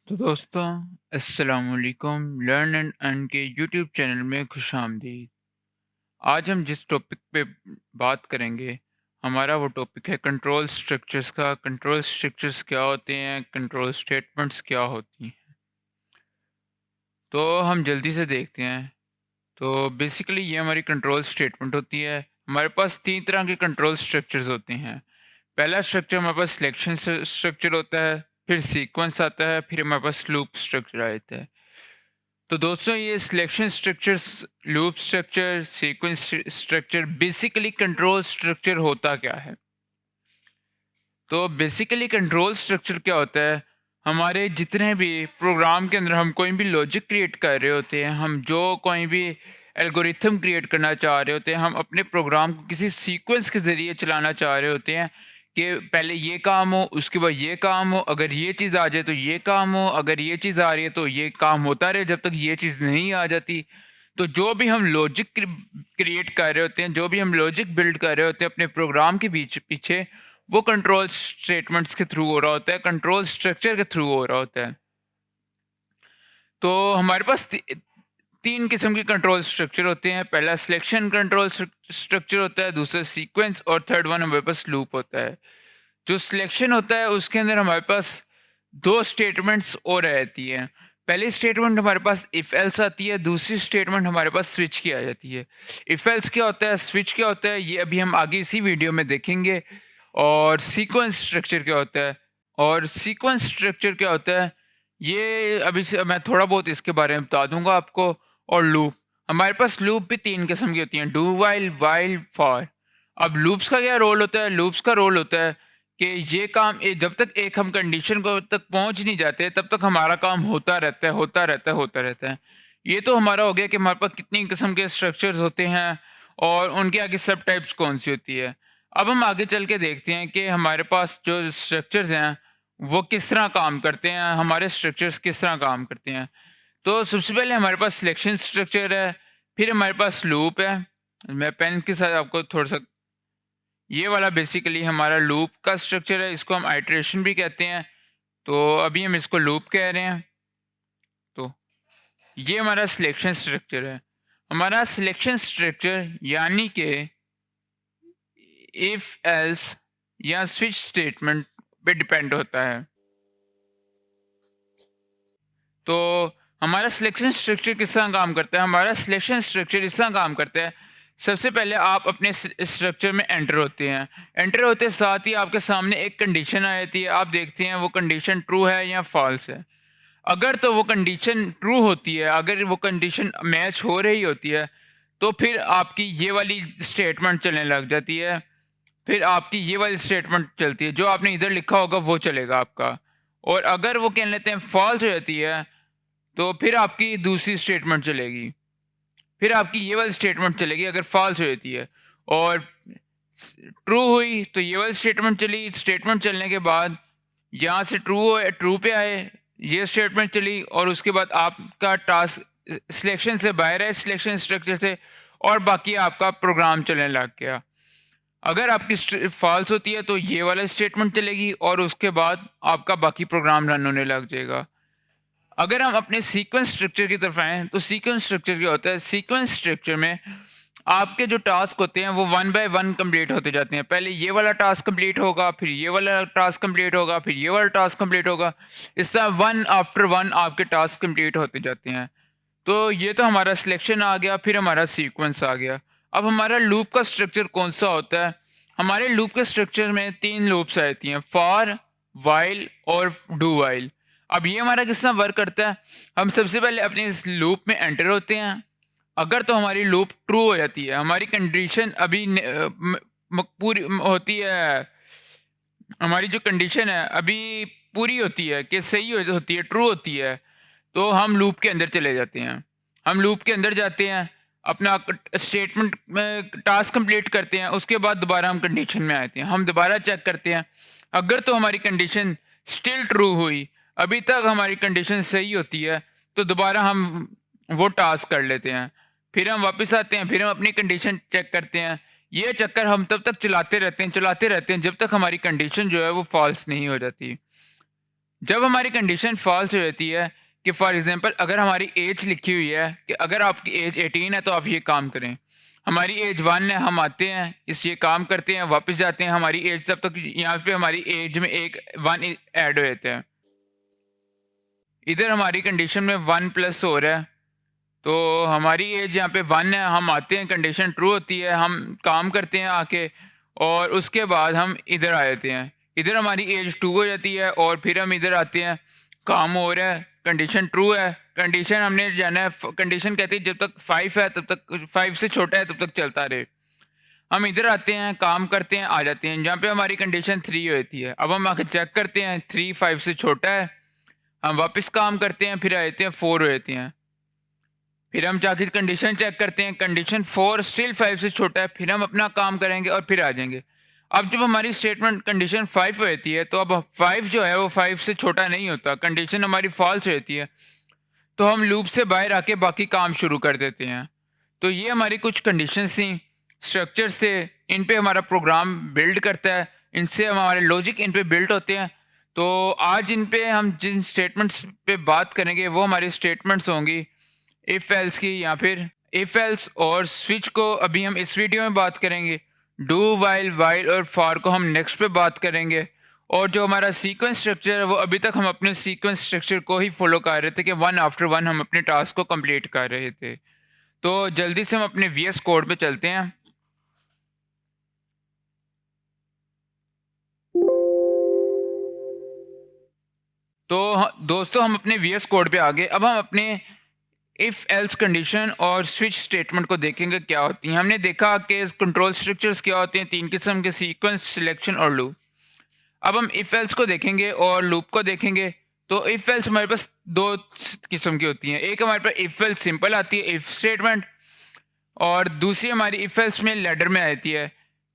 तो दोस्तों, अस्सलाम वालेकुम। लर्न एंड अर्न के यूट्यूब चैनल में खुशामदीद। आज हम जिस टॉपिक पे बात करेंगे, हमारा वो टॉपिक है कंट्रोल स्ट्रक्चर्स का। कंट्रोल स्ट्रक्चर्स क्या होते हैं, कंट्रोल स्टेटमेंट्स क्या होती हैं। तो हम जल्दी से देखते हैं। तो बेसिकली ये हमारी कंट्रोल स्टेटमेंट होती है। हमारे पास 3 तरह के कंट्रोल स्ट्रक्चर्स होते हैं। पहला स्ट्रक्चर हमारे पास सिलेक्शन स्ट्रक्चर होता है, फिर सीक्वेंस आता है, फिर हमारे पास लूप स्ट्रक्चर आता है। तो दोस्तों, ये selection structures, loop structure, sequence structure basically control structure होता क्या है? तो बेसिकली कंट्रोल स्ट्रक्चर क्या होता है? हमारे जितने भी प्रोग्राम के अंदर हम कोई भी लॉजिक क्रिएट कर रहे होते हैं, हम जो कोई भी एल्गोरिथम क्रिएट करना चाह रहे होते हैं, हम अपने प्रोग्राम को किसी सीक्वेंस के ज़रिए चलाना चाह रहे होते हैं कि पहले ये काम हो, उसके बाद ये काम हो, अगर ये चीज़ आ जाए तो ये काम हो, अगर ये चीज़ आ रही है तो ये काम होता रहे जब तक ये चीज़ नहीं आ जाती। तो जो भी हम लॉजिक क्रिएट कर रहे होते हैं, जो भी हम लॉजिक बिल्ड कर रहे होते हैं अपने प्रोग्राम के बीच पीछे, वो कंट्रोल स्टेटमेंट्स के थ्रू हो रहा होता है, कंट्रोल स्ट्रक्चर के थ्रू हो रहा होता है। तो हमारे पास 3 किस्म के कंट्रोल स्ट्रक्चर होते हैं। पहला सिलेक्शन कंट्रोल स्ट्रक्चर होता है, दूसरा सीक्वेंस और थर्ड वन हमारे पास लूप होता है। जो सिलेक्शन होता है उसके अंदर हमारे पास 2 स्टेटमेंट्स और रहती हैं। पहली स्टेटमेंट हमारे पास इफ एल्स आती है, दूसरी स्टेटमेंट हमारे पास स्विच की आ जाती है। इफ एल्स क्या होता है, स्विच क्या होता है, ये अभी हम आगे इसी वीडियो में देखेंगे। और सीक्वेंस स्ट्रक्चर क्या होता है, और सीक्वेंस स्ट्रक्चर क्या होता है, ये अभी से मैं थोड़ा बहुत इसके बारे में बता दूंगा आपको। और लूप, हमारे पास लूप भी 3 किस्म की होती हैं, डू वाइल, वाइल, फॉर। अब लूप्स का क्या रोल होता है? लूप्स का रोल होता है कि ये काम जब तक एक हम कंडीशन को तक पहुंच नहीं जाते तब तक हमारा काम होता रहता है, होता रहता है, होता रहता है। ये तो हमारा हो गया कि हमारे पास कितनी किस्म के स्ट्रक्चर्स होते हैं और उनके आगे सब टाइप्स कौन सी होती है। अब हम आगे चल के देखते हैं कि हमारे पास जो स्ट्रक्चर्स हैं वो किस तरह काम करते हैं, हमारे स्ट्रक्चर्स किस तरह काम करते हैं। तो सबसे पहले हमारे पास सिलेक्शन स्ट्रक्चर है, फिर हमारे पास लूप है। मैं पेन के साथ आपको थोड़ा सा, ये वाला बेसिकली हमारा लूप का स्ट्रक्चर है, इसको हम आइटरेशन भी कहते हैं। तो अभी हम इसको लूप कह रहे हैं। तो ये हमारा सिलेक्शन स्ट्रक्चर है। हमारा सिलेक्शन स्ट्रक्चर यानी कि इफ एल्स या स्विच स्टेटमेंट पे डिपेंड होता है। तो हमारा सिलेक्शन स्ट्रक्चर किस तरह काम करता है? हमारा सिलेक्शन स्ट्रक्चर इस तरह काम करता है। सबसे पहले आप अपने स्ट्रक्चर में एंटर होते हैं। एंटर होते साथ ही आपके सामने एक कंडीशन आ जाती है। आप देखते हैं वो कंडीशन ट्रू है या फॉल्स है। अगर तो वो कंडीशन ट्रू होती है, अगर वो कंडीशन मैच हो रही होती है, तो फिर आपकी ये वाली स्टेटमेंट चलने लग जाती है। फिर आपकी ये वाली स्टेटमेंट चलती है, जो आपने इधर लिखा होगा वो चलेगा आपका। और अगर वो कह लेते हैं फॉल्स हो जाती है, तो फिर आपकी दूसरी स्टेटमेंट चलेगी। फिर आपकी ये वाली स्टेटमेंट चलेगी अगर फॉल्स हो जाती है। और ट्रू हुई तो ये वाली स्टेटमेंट चली। स्टेटमेंट चलने के बाद यहाँ से ट्रू पे आए, ये स्टेटमेंट चली, और उसके बाद आपका टास्क सिलेक्शन से बाहर है, सिलेक्शन स्ट्रक्चर से, और बाकी आपका प्रोग्राम चलने लग गया। अगर आपकी फॉल्स होती है तो ये वाला स्टेटमेंट चलेगी और उसके बाद आपका बाकी प्रोग्राम रन होने लग जाएगा। अगर हम अपने सीक्वेंस स्ट्रक्चर की तरफ आएँ, तो सीक्वेंस स्ट्रक्चर क्या होता है? सीक्वेंस स्ट्रक्चर में आपके जो टास्क होते हैं वो वन बाय वन कंप्लीट होते जाते हैं। पहले ये वाला टास्क कंप्लीट होगा, फिर ये वाला टास्क कंप्लीट होगा, फिर ये वाला टास्क कंप्लीट होगा। इस तरह वन आफ्टर वन आपके टास्क कंप्लीट होते जाते हैं। तो ये तो हमारा सिलेक्शन आ गया, फिर हमारा सीक्वेंस आ गया। अब हमारा लूप का स्ट्रक्चर कौन सा होता है? हमारे लूप के स्ट्रक्चर में 3 लूप्स आती हैं, फॉर, वाइल और डू वाइल। अब ये हमारा किस तरह वर्क करता है? हम सबसे पहले अपने इस लूप में एंटर होते हैं। अगर तो हमारी लूप ट्रू हो जाती है, हमारी कंडीशन अभी पूरी होती है, हमारी जो कंडीशन है अभी पूरी होती है कि सही होती है, ट्रू होती है, तो हम लूप के अंदर चले जाते हैं। हम लूप के अंदर जाते हैं, अपना स्टेटमेंट में टास्क कंप्लीट करते हैं, उसके बाद दोबारा हम कंडीशन में आते हैं। हम दोबारा चेक करते हैं, अगर तो हमारी कंडीशन स्टिल ट्रू हुई, अभी तक हमारी कंडीशन सही होती है, तो दोबारा हम वो टास्क कर लेते हैं। फिर हम वापस आते हैं, फिर हम अपनी कंडीशन चेक करते हैं। ये चक्कर हम तब तक चलाते रहते हैं, चलाते रहते हैं, जब तक हमारी कंडीशन जो है वो फॉल्स नहीं हो जाती। जब हमारी कंडीशन फॉल्स हो जाती है कि फॉर एग्जांपल अगर हमारी एज लिखी हुई है कि अगर आपकी एज 18 है तो आप ये काम करें, हमारी एज 1 है, हम आते हैं इस ये काम करते हैं, वापस जाते हैं, हमारी एज तब तक यहाँ पे हमारी एज में एक 1 ऐड हो जाता है। इधर हमारी कंडीशन में 1 प्लस हो रहा है, तो हमारी एज यहाँ पे 1 है, हम आते हैं, कंडीशन ट्रू होती है, हम काम करते हैं आके और उसके बाद हम इधर आ जाते हैं। इधर हमारी एज 2 हो जाती है और फिर हम इधर आते हैं, काम हो रहा है, कंडीशन ट्रू है, कंडीशन हमने जाना है कंडीशन कहती है जब तक 5 है तब तक 5 से छोटा है तब तक चलता रहे। हम इधर आते हैं, काम करते हैं, आ जाते हैं, जहाँ पे हमारी कंडीशन 3 हो जाती है। अब हम आके चेक करते हैं 3 5 से छोटा है, हम वापस काम करते हैं, फिर आ जाते हैं 4 हो जाते हैं। फिर हम जाके कंडीशन चेक करते हैं, कंडीशन 4 स्टिल 5 से छोटा है, फिर हम अपना काम करेंगे और फिर आ जाएँगे। अब जब हमारी स्टेटमेंट कंडीशन 5 हो जाती है, तो अब 5 जो है वो 5 से छोटा नहीं होता, कंडीशन हमारी फ़ॉल्स हो जाती है, तो हम लूप से बाहर आके बाकी काम शुरू कर देते हैं। तो ये हमारी कुछ कंडीशंस थी, स्ट्रक्चर्स थे, इन पे हमारा प्रोग्राम बिल्ड करता है, इनसे हमारे लॉजिक इन पे बिल्ड होते हैं। तो आज इन पे हम जिन स्टेटमेंट्स पे बात करेंगे वो हमारी स्टेटमेंट्स होंगी इफ एल्स की या फिर इफ एल्स और स्विच को अभी हम इस वीडियो में बात करेंगे। डू वाइल और फॉर को हम नेक्स्ट पे बात करेंगे। और जो हमारा सीक्वेंस स्ट्रक्चर है वो अभी तक हम अपने सीक्वेंस स्ट्रक्चर को ही फॉलो कर रहे थे कि वन आफ्टर वन हम अपने टास्क को कंप्लीट कर रहे थे। तो जल्दी से हम अपने वीएस कोड पे चलते हैं। तो दोस्तों हम अपने वीएस कोड पे आ गए। अब हम अपने इफ़ एल्स कंडीशन और स्विच स्टेटमेंट को देखेंगे क्या होती हैं। हमने देखा कि कंट्रोल स्ट्रक्चर्स क्या होते हैं, 3 किस्म के, सीक्वेंस, सिलेक्शन और लूप। अब हम इफ़ एल्स को देखेंगे और लूप को देखेंगे। तो इफ़ एल्स हमारे पास 2 किस्म की होती हैं। एक हमारे पास इफ़ एल्स सिंपल आती है, इफ़ स्टेटमेंट, और दूसरी हमारी इफ़ एल्स में लैडर में आती है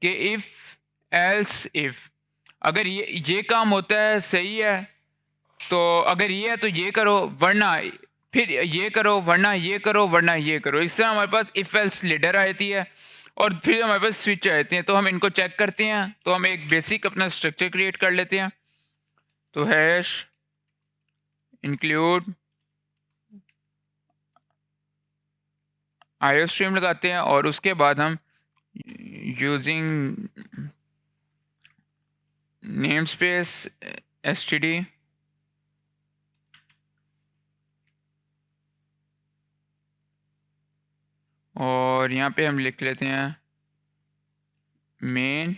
कि इफ़ एल्स इफ़। अगर ये काम होता है सही है, तो अगर ये है तो ये करो, वरना फिर ये करो, वरना ये करो, वरना ये करो। इस तरह हमारे पास इफ एल्स लेडर आती है और फिर हमारे पास स्विच आते हैं। तो हम इनको चेक करते हैं, तो हम एक बेसिक अपना स्ट्रक्चर क्रिएट कर लेते हैं। तो हैश इंक्लूड आईओ स्ट्रीम लगाते हैं और उसके बाद हम यूजिंग नेम स्पेस एसटीडी और यहाँ पे हम लिख लेते हैं मेन,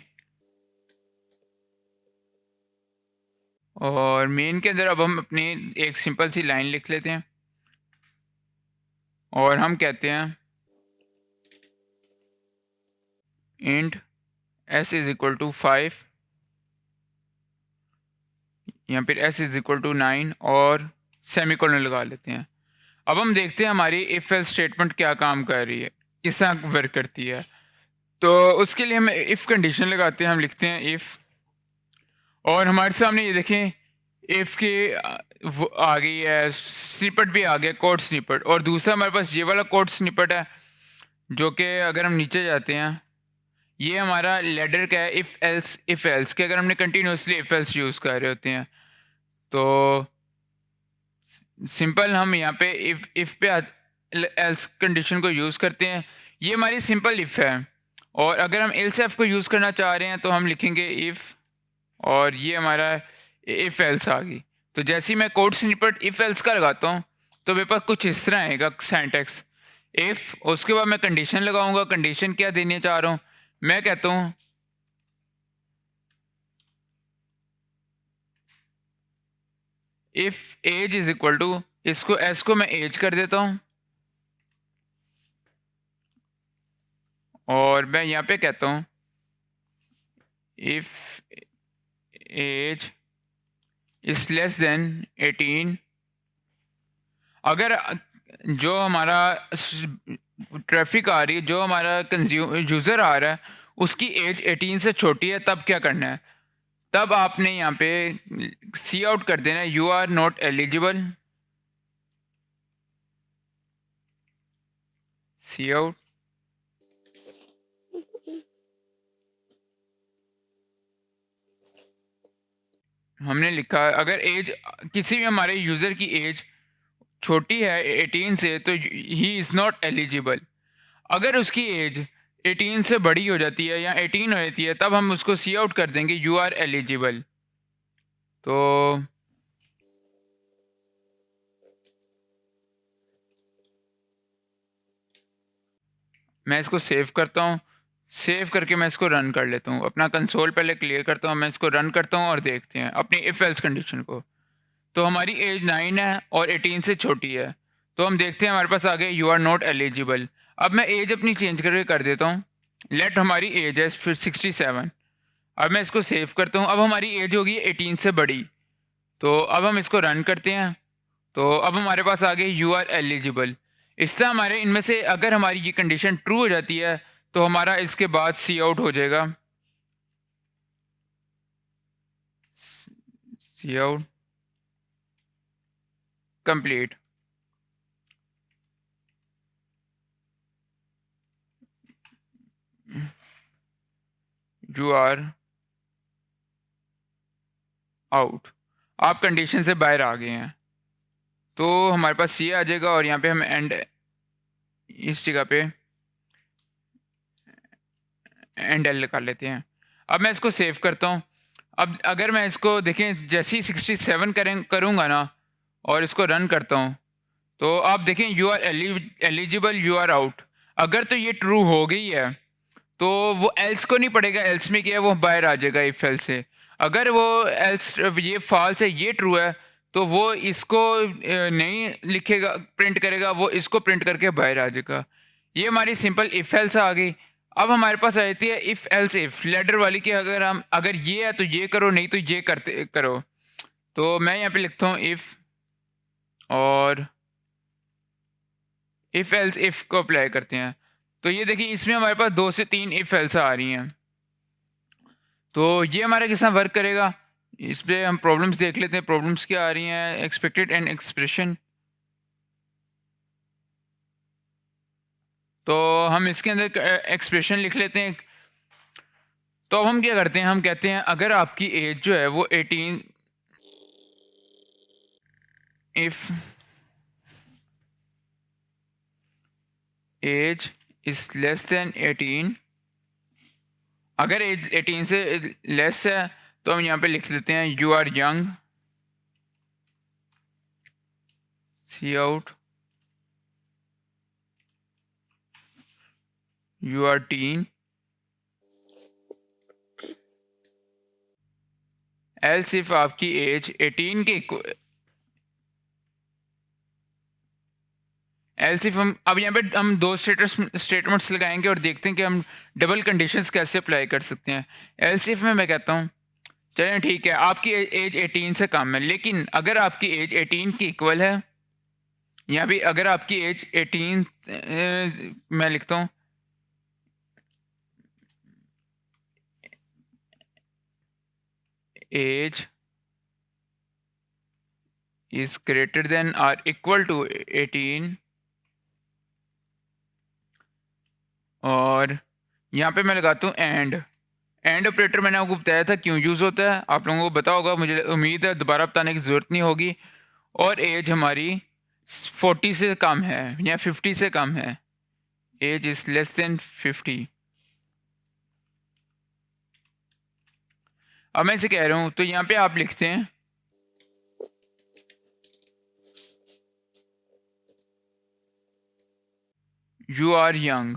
और मेन के अंदर अब हम अपनी एक सिंपल सी लाइन लिख लेते हैं और हम कहते हैं int s is equal to 5 या फिर s इज इक्वल टू 9 और सेमीकोलन लगा लेते हैं। अब हम देखते हैं हमारी इफ एल्स स्टेटमेंट क्या काम कर रही है, किस तरह वर्क करती है। तो उसके लिए हम इफ़ कंडीशन लगाते हैं, हम लिखते हैं इफ़, और हमारे सामने ये देखें इफ़ की आ गई है, स्निपेट भी आ गया, कोड स्निपेट। और दूसरा हमारे पास ये वाला कोड स्निपेट है जो कि अगर हम नीचे जाते हैं, ये हमारा लेडर का है इफ़ एल्स के, अगर हमने कंटिन्यूसली इफ़ एल्स यूज़ कर रहे होते हैं तो सिंपल हम यहाँ पे इफ़ पे एल्स कंडीशन को यूज़ करते हैं। ये हमारी सिंपल इफ़ है, और अगर हम एल्स एफ को यूज़ करना चाह रहे हैं तो हम लिखेंगे इफ़, और ये हमारा इफ़ एल्स आ गई। तो जैसे ही मैं कोड स्निपेट इफ़ एल्स का लगाता हूँ तो मेरे पास कुछ इस तरह आएगा सिंटैक्स इफ़, उसके बाद मैं कंडीशन लगाऊंगा। कंडीशन क्या देने चाह रहा हूँ, मैं कहता हूँ if age is equal to, इसको एस को मैं एज कर देता हूँ, और मैं यहाँ पे कहता हूँ if age is less than 18। अगर जो हमारा ट्रैफिक आ रही है, जो हमारा कंज्यूम यूज़र आ रहा है, उसकी एज 18 से छोटी है, तब क्या करना है, तब आपने यहाँ पे सी आउट कर देना है you are not eligible, see out. हमने लिखा अगर एज किसी भी हमारे यूज़र की एज छोटी है 18 से तो ही इज़ नॉट एलिजिबल। अगर उसकी एज 18 से बड़ी हो जाती है या 18 हो जाती है तब हम उसको सी आउट कर देंगे यू आर एलिजिबल। तो मैं इसको सेव करता हूँ। सेव करके मैं इसको रन कर लेता हूँ। अपना कंसोल पहले क्लियर करता हूँ, मैं इसको रन करता हूँ और देखते हैं अपनी इफ एल्स कंडीशन को। तो हमारी एज 9 है और 18 से छोटी है। तो हम देखते हैं हमारे पास आ गया यू आर नॉट एलिजिबल। अब मैं एज अपनी चेंज करके कर देता हूँ। लेट हमारी एज है फिर 67। अब मैं इसको सेव करता हूँ। अब हमारी एज होगी 18 से बड़ी। तो अब हम इसको रन करते हैं। तो अब हमारे पास आ गई यू आर एलिजिबल। इससे हमारे इनमें से अगर हमारी ये कंडीशन ट्रू हो जाती है तो हमारा इसके बाद सी आउट हो जाएगा। Cout complete. You are out. आप कंडीशन से बाहर आ गए हैं। तो हमारे पास सी आ जाएगा और यहाँ पे हम एंड इस जगह पे एंड एल कर लेते हैं। अब मैं इसको सेव करता हूँ। अब अगर मैं इसको देखें जैसे ही 67 करूँगा ना और इसको रन करता हूँ तो आप देखें you are eligible you are out. अगर तो ये ट्रू हो गई है तो वो एल्स को नहीं पड़ेगा, एल्स में क्या है वो बाहर आ जाएगा इफ एल्स से। अगर वो एल्स ये फॉल्स है ये ट्रू है तो वो इसको नहीं लिखेगा प्रिंट करेगा, वो इसको प्रिंट करके बाहर आ जाएगा। ये हमारी सिंपल इफ एल्स आ गई। अब हमारे पास आ जाती है इफ एल्स इफ लेडर वाली कि अगर ये है तो ये करो नहीं तो ये करते करो। तो मैं यहाँ पे लिखता हूँ इफ और इफ एल्स इफ को अप्लाई करते हैं। तो ये देखिए इसमें हमारे पास 2 से 3 इफ एल्स आ रही हैं। तो ये हमारा किस तरह वर्क करेगा इस पे हम प्रॉब्लम्स देख लेते हैं। प्रॉब्लम्स क्या आ रही हैं एक्सपेक्टेड एंड एक्सप्रेशन। तो हम इसके अंदर एक्सप्रेशन लिख लेते हैं। तो अब हम क्या करते हैं, हम कहते हैं अगर आपकी एज जो है वो 18 if age is less than 18। अगर एज 18 से लेस है तो हम यहाँ पे लिख लेते हैं you are young. See out you are teen. Else if आपकी एज 18 के एल्स इफ हम अब यहाँ पे हम दो स्टेटमेंट्स लगाएंगे और देखते हैं कि हम डबल कंडीशंस कैसे अप्लाई कर सकते हैं। एल्स इफ में मैं कहता हूँ चलें ठीक है आपकी एज 18 से कम है, लेकिन अगर आपकी एज 18 की इक्वल है या भी अगर आपकी एज 18 मैं लिखता हूँ एज इज ग्रेटर देन और इक्वल टू 18 और यहाँ पे मैं लगाता हूँ एंड ऑपरेटर मैंने आपको बताया था क्यों यूज़ होता है, आप लोगों को पता होगा, मुझे उम्मीद है दोबारा बताने की ज़रूरत नहीं होगी। और एज हमारी 40 से कम है या 50 से कम है। Age is less than 50। अब मैं इसे कह रहा हूँ तो यहाँ पे आप लिखते हैं यू आर यंग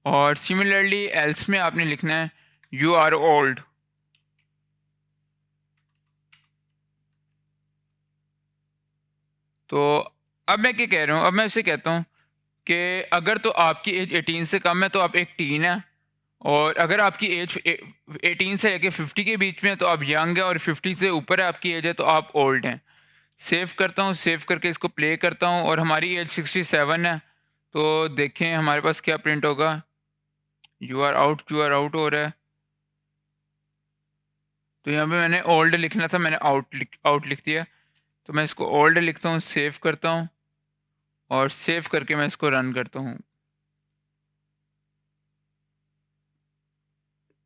और सिमिलरली एल्स में आपने लिखना है यू आर ओल्ड। तो अब मैं क्या कह रहा हूँ, अब मैं इसे कहता हूँ कि अगर तो आपकी एज 18 से कम है तो आप एक टीन है और अगर आपकी एज 18 से लेके 50 के बीच में है तो आप यंग है और 50 से ऊपर है आपकी एज है तो आप ओल्ड हैं। सेव करता हूँ, सेव करके इसको प्ले करता हूँ और हमारी एज 67 है। तो देखें हमारे पास क्या प्रिंट होगा, यू आर आउट हो रहा है। तो यहाँ पे मैंने ओल्ड लिखना था, मैंने आउट लिख दिया। तो मैं इसको ओल्ड लिखता हूँ, सेव करता हूँ और सेव करके मैं इसको रन करता हूँ।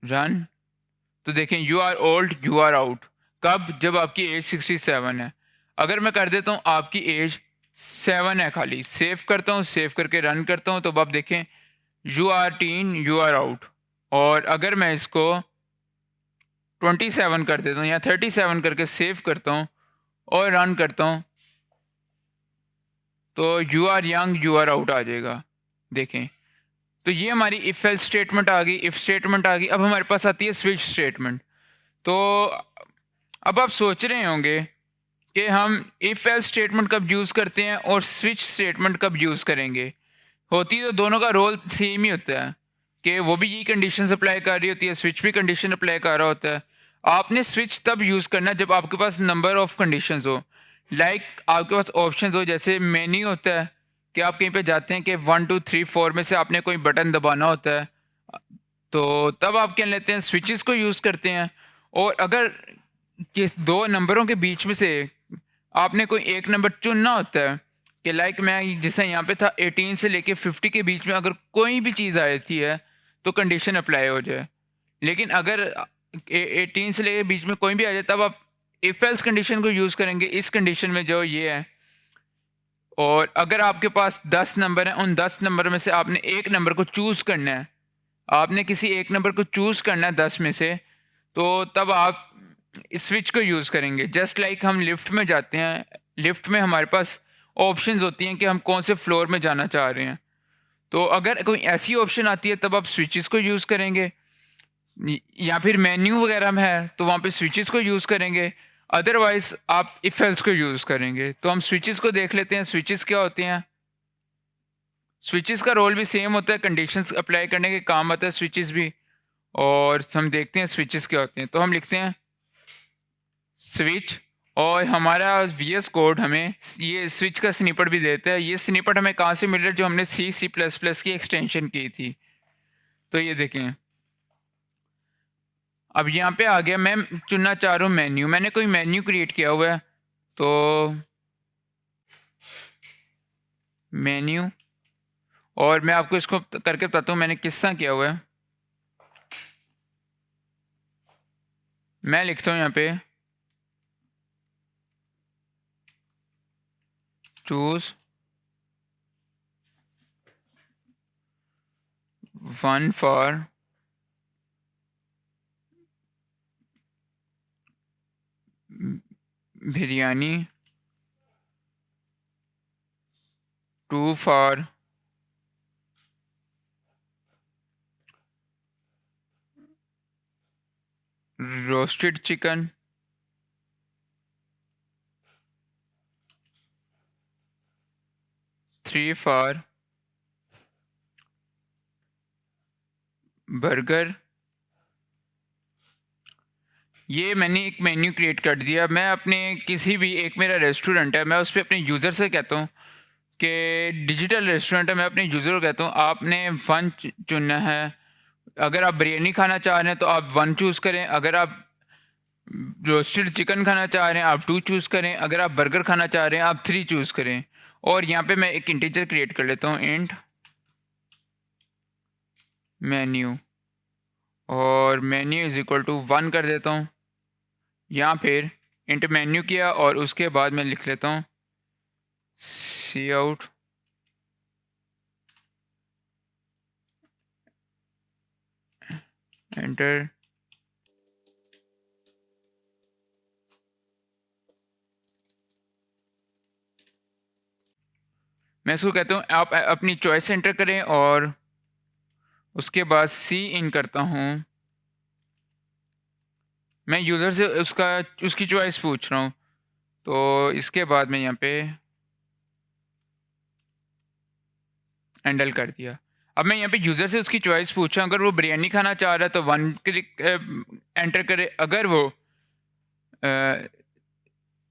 रन। तो देखें you are old you are out, कब? जब आपकी एज 67 है। अगर मैं कर देता हूँ आपकी एज 7 है खाली, सेव करता हूँ, सेव करके रन करता हूँ, तो अब आप देखें you are teen you are out. और अगर मैं इसको 27 कर देता हूँ या 37 करके सेव करता हूँ और रन करता हूँ, तो you are young you are out आ जाएगा। देखें, तो ये हमारी इफ एल्स स्टेटमेंट आ गई, इफ स्टेटमेंट आ गई। अब हमारे पास आती है स्विच स्टेटमेंट। तो अब आप सोच रहे होंगे कि हम इफ एल्स स्टेटमेंट कब यूज़ करते हैं और स्विच स्टेटमेंट कब यूज़ करेंगे। होती तो दोनों का रोल सेम ही होता है कि वो भी यही कंडीशन अप्लाई कर रही होती है, स्विच भी कंडीशन अप्लाई कर रहा होता है। आपने स्विच तब यूज़ करना है जब आपके पास नंबर ऑफ कंडीशंस हो, लाइक आपके पास ऑप्शंस हो। जैसे मेन्यू होता है कि आप कहीं पे जाते हैं कि 1 2 3 4 में से आपने कोई बटन दबाना होता है, तो तब आप क्या लेते हैं, स्विचेस को यूज़ करते हैं। और अगर किस दो नंबरों के बीच में से आपने कोई एक नंबर चुनना होता है कि लाइक मैं जैसे यहाँ पे था 18 से लेके 50 के बीच में अगर कोई भी चीज़ आ जाती है तो कंडीशन अप्लाई हो जाए। लेकिन अगर 18 से लेके बीच में कोई भी आ जाए तब आप इफ एल्स कंडीशन को यूज़ करेंगे इस कंडीशन में जो ये है। और अगर आपके पास 10 नंबर हैं, उन 10 नंबर में से आपने एक नंबर को चूज़ करना है, आपने किसी एक नंबर को चूज़ करना है 10 में से, तो तब आप स्विच को यूज़ करेंगे। जस्ट लाइक हम लिफ्ट में जाते हैं, लिफ्ट में हमारे पास ऑप्शंस होती हैं कि हम कौन से फ्लोर में जाना चाह रहे हैं। तो अगर कोई ऐसी ऑप्शन आती है तब आप स्विचेस को यूज़ करेंगे। या फिर मेन्यू वगैरह में है तो वहाँ पे स्विचेस को यूज़ करेंगे। अदरवाइज़ आप इफ एल्स को यूज़ करेंगे। तो हम स्विचेस को देख लेते हैं, स्विचेस क्या होते हैं। स्विचेस का रोल भी सेम होता है, कंडीशंस अप्लाई करने के काम आता है स्विचेस भी। और हम देखते हैं स्विचेस क्या होते हैं। तो हम लिखते हैं स्विच, और हमारा वीएस कोड हमें ये स्विच का स्निपेट भी देता है। ये स्निपेट हमें कहाँ से मिल रहा है, जो हमने सी सी प्लस प्लस की एक्सटेंशन की थी। तो ये देखें, अब यहाँ पे आ गया, मैं चुनना चाह रहा हूँ मेन्यू। मैंने कोई मेन्यू क्रिएट किया हुआ है, तो मेन्यू, और मैं आपको इसको करके बताता हूँ मैंने किस तरह किया हुआ है। मैं लिखता हूँ यहाँ पे choose one for biryani, two for roasted chicken, three for burger. ये मैंने एक मेन्यू क्रिएट कर दिया। मैं अपने किसी भी एक, मेरा रेस्टोरेंट है, मैं उस पर अपने यूज़र से कहता हूँ कि डिजिटल रेस्टोरेंट है, मैं अपने यूज़र को कहता हूँ आपने वन चुनना है। अगर आप बिरयानी खाना चाह रहे हैं तो आप वन चूज़ करें, अगर आप रोस्टेड चिकन खाना चाह रहे हैं आप टू चूज़ करें, अगर आप बर्गर खाना चाह रहे हैं आप थ्री चूज़ करें। और यहाँ पे मैं एक इंटीजर क्रिएट कर लेता हूँ, इंट मेन्यू, और मेन्यू इज़ इक्वल टू 1 कर देता हूँ। यहाँ फिर इंट मेन्यू किया और उसके बाद मैं लिख लेता हूँ सी आउट एंटर। मैं इसको कहता हूँ आप अपनी चॉइस एंटर करें, और उसके बाद सी इन करता हूँ। मैं यूज़र से उसकी चॉइस पूछ रहा हूँ। तो इसके बाद मैं यहाँ पे हैंडल कर दिया। अब मैं यहाँ पे यूज़र से उसकी चॉइस पूछा, अगर वो बिरयानी खाना चाह रहा है तो 1 क्लिक एंटर करे, अगर वो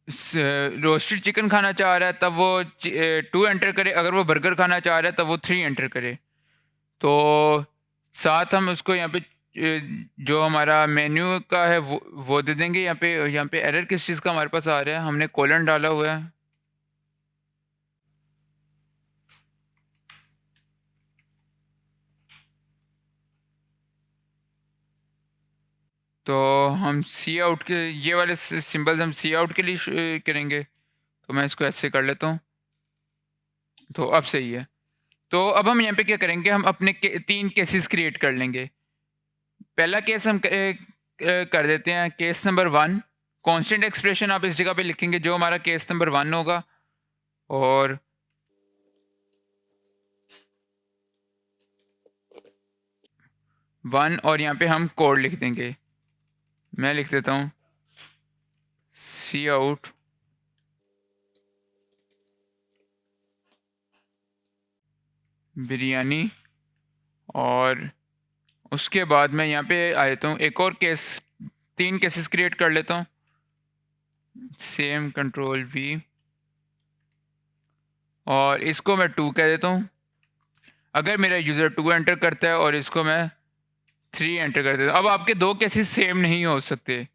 रोस्टेड चिकन खाना चाह रहा है तब वो 2 एंटर करे, अगर वो बर्गर खाना चाह रहा है तब वो 3 एंटर करे। तो साथ हम उसको यहाँ पे जो हमारा मेन्यू का है वो दे देंगे। यहाँ पे एरर किस चीज़ का हमारे पास आ रहा है, हमने कोलन डाला हुआ है। तो हम सी आउट के ये वाले सिंबल्स हम सी आउट के लिए करेंगे, तो मैं इसको ऐसे कर लेता हूँ। तो अब सही है। तो अब हम यहाँ पे क्या करेंगे, हम अपने 3 केसेस क्रिएट कर लेंगे। पहला केस हम कर देते हैं केस नंबर 1। कांस्टेंट एक्सप्रेशन आप इस जगह पे लिखेंगे जो हमारा केस नंबर 1 होगा, और और यहाँ पे हम कोड लिख देंगे। मैं लिख देता हूँ सी आउट बिरयानी, और उसके बाद मैं यहाँ पे आ जाता हूँ, एक और केस 3 केसेस क्रिएट कर लेता हूँ। सेम कंट्रोल वी, और इसको मैं 2 कह देता हूँ। अगर मेरा यूज़र 2 एंटर करता है और इसको मैं 3 एंटर कर देता हूँ। अब आपके 2 केसेस सेम नहीं हो सकते।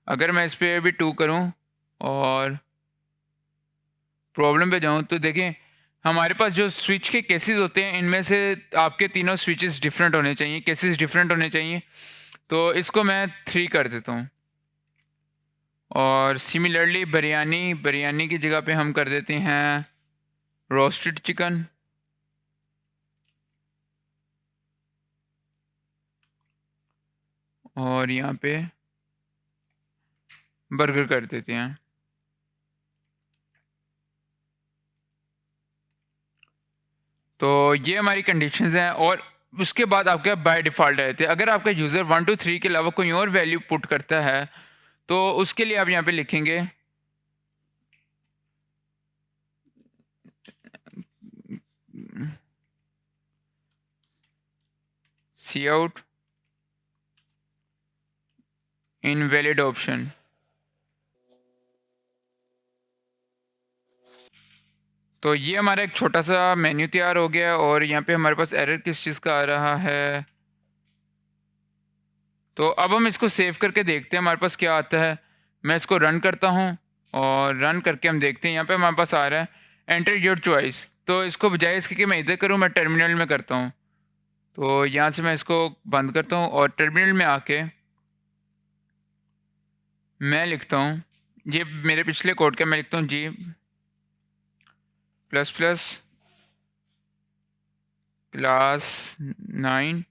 अगर मैं इस पे भी 2 करूँ और प्रॉब्लम पे जाऊँ, तो देखें हमारे पास जो स्विच के केसेस होते हैं इनमें से आपके तीनों स्विचेस डिफरेंट होने चाहिए, केसेस डिफरेंट होने चाहिए। तो इसको मैं 3 कर देता हूँ। और सिमिलरली बिरयानी की जगह पे हम कर देते हैं रोस्टेड चिकन, और यहाँ पे बर्गर कर देते हैं। तो ये हमारी कंडीशंस हैं, और उसके बाद आपके बाय डिफ़ॉल्ट रहते हैं। अगर आपका यूज़र 1 2 3 के अलावा कोई और वैल्यू पुट करता है, तो उसके लिए आप यहाँ पे लिखेंगे सी आउट इनवैलिड ऑप्शन। तो ये हमारा एक छोटा सा मेन्यू तैयार हो गया, और यहाँ पे हमारे पास एरर किस चीज़ का आ रहा है। तो अब हम इसको सेव करके देखते हैं हमारे पास क्या आता है। मैं इसको रन करता हूँ, और रन करके हम देखते हैं यहाँ पे हमारे पास आ रहा है एंटर योर चॉइस। तो इसको बजाय इसके कि मैं इधर करूँ, मैं टर्मिनल में करता हूँ। तो यहाँ से मैं इसको बंद करता हूँ, और टर्मिनल में आके मैं लिखता हूँ, ये मेरे पिछले कोड का, मैं लिखता हूँ G plus plus class 9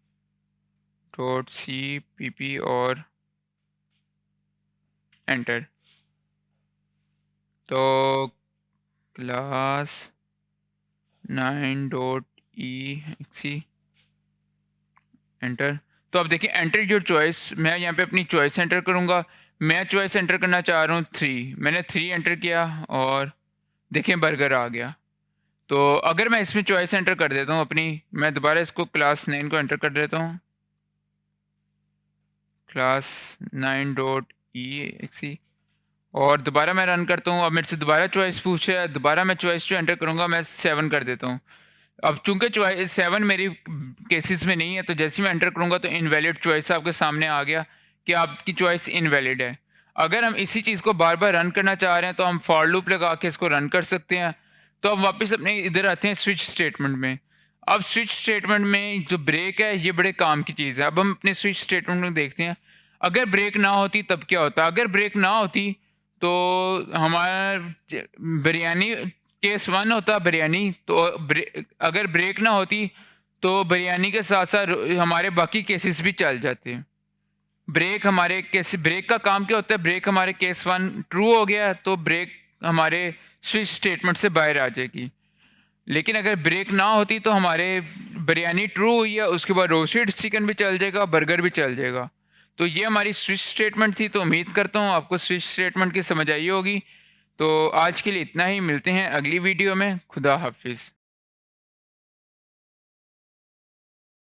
dot C P P और एंटर। तो class 9 dot E C enter. तो अब देखिए एंटर योर चॉइस, मैं यहाँ पे अपनी चॉइस एंटर करूँगा। मैं चॉइस एंटर करना चाह रहा हूँ 3, मैंने 3 एंटर किया, और देखिए बर्गर आ गया। तो अगर मैं इसमें चॉइस एंटर कर देता हूँ अपनी, मैं दोबारा इसको क्लास 9 को एंटर कर देता हूँ, क्लास 9 डॉट ई एक्सी, और दोबारा मैं रन करता हूँ। अब मेरे से दोबारा चॉइस पूछे, दोबारा मैं चॉइस जो एंटर करूँगा मैं 7 कर देता हूँ। अब चूंकि चॉइस 7 मेरी केसेस में नहीं है, तो जैसे मैं एंटर करूँगा तो इनवैलिड चॉइस आपके सामने आ गया कि आपकी चॉइस इनवैलिड है। अगर हम इसी चीज़ को बार बार रन करना चाह रहे हैं, तो हम फॉर लूप लगा के इसको रन कर सकते हैं। तो अब वापस अपने इधर आते हैं स्विच स्टेटमेंट में। अब स्विच स्टेटमेंट में जो ब्रेक है ये बड़े काम की चीज़ है। अब हम अपने स्विच स्टेटमेंट में देखते हैं, अगर ब्रेक ना होती तब क्या होता। अगर ब्रेक ना होती तो हमारा बिरयानी केस 1 होता बिरयानी, तो अगर ब्रेक ना होती तो बिरयानी के साथ साथ हमारे बाकी केसेस भी चल जाते। ब्रेक का काम क्या होता है, ब्रेक हमारे केस 1 ट्रू हो गया तो ब्रेक हमारे स्विच स्टेटमेंट से बाहर आ जाएगी। लेकिन अगर ब्रेक ना होती तो हमारे बिरयानी ट्रू हुई है, उसके बाद रोस्टेड चिकन भी चल जाएगा, बर्गर भी चल जाएगा। तो ये हमारी स्विच स्टेटमेंट थी। तो उम्मीद करता हूँ आपको स्विच स्टेटमेंट की समझ आई होगी। तो आज के लिए इतना ही, मिलते हैं अगली वीडियो में। खुदा हाफिज़।